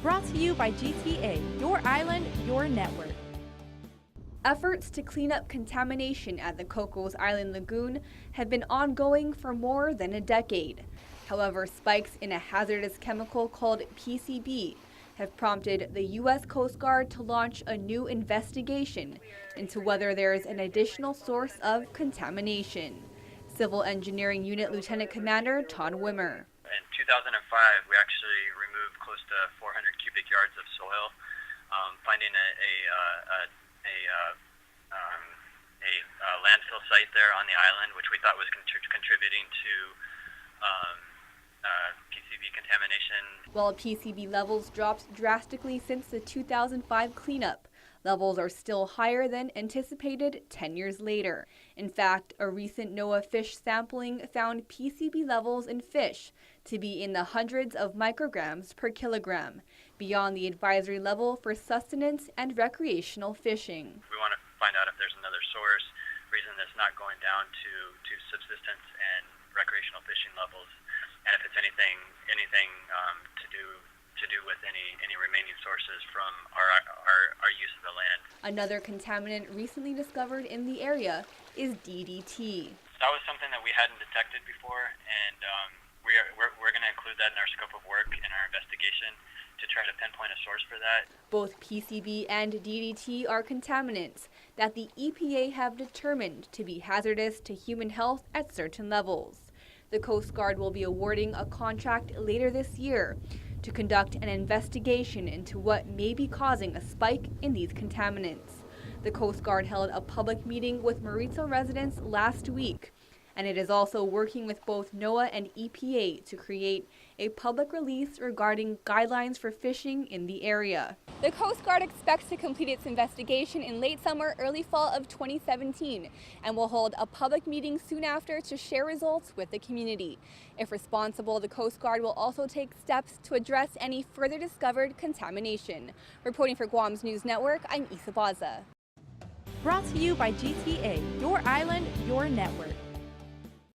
Brought to you by GTA, your island, your network. Efforts to clean up contamination at the Cocos Island Lagoon have been ongoing for more than a decade. However, spikes in a hazardous chemical called PCB have prompted the U.S. Coast Guard to launch a new investigation into whether there is an additional source of contamination. Civil Engineering Unit Lieutenant Commander Todd Wimmer. In 2005, we actually removed close to 400 cubic yards of soil, finding a landfill site there on the island, which we thought was contributing to PCB contamination. While PCB levels dropped drastically since the 2005 cleanup, levels are still higher than anticipated 10 years later. In fact, a recent NOAA fish sampling found PCB levels in fish to be in the hundreds of micrograms per kilogram, beyond the advisory level for sustenance and recreational fishing. We want to find out if there's another source, reason that's not going down to subsistence and recreational fishing levels, and if it's anything to do with any remaining sources from our use of the land. Another contaminant recently discovered in the area is DDT. That was something that we hadn't detected before, and we're going to include that in our scope of work in our investigation to try to pinpoint a source for that. Both PCB and DDT are contaminants that the EPA have determined to be hazardous to human health at certain levels. The Coast Guard will be awarding a contract later this year to conduct an investigation into what may be causing a spike in these contaminants. The Coast Guard held a public meeting with Maritza residents last week, and it is also working with both NOAA and EPA to create a public release regarding guidelines for fishing in the area. The Coast Guard expects to complete its investigation in late summer, early fall of 2017, and will hold a public meeting soon after to share results with the community. If responsible, the Coast Guard will also take steps to address any further discovered contamination. Reporting for Guam's News Network, I'm Isa Baza. Brought to you by GTA, your island, your network.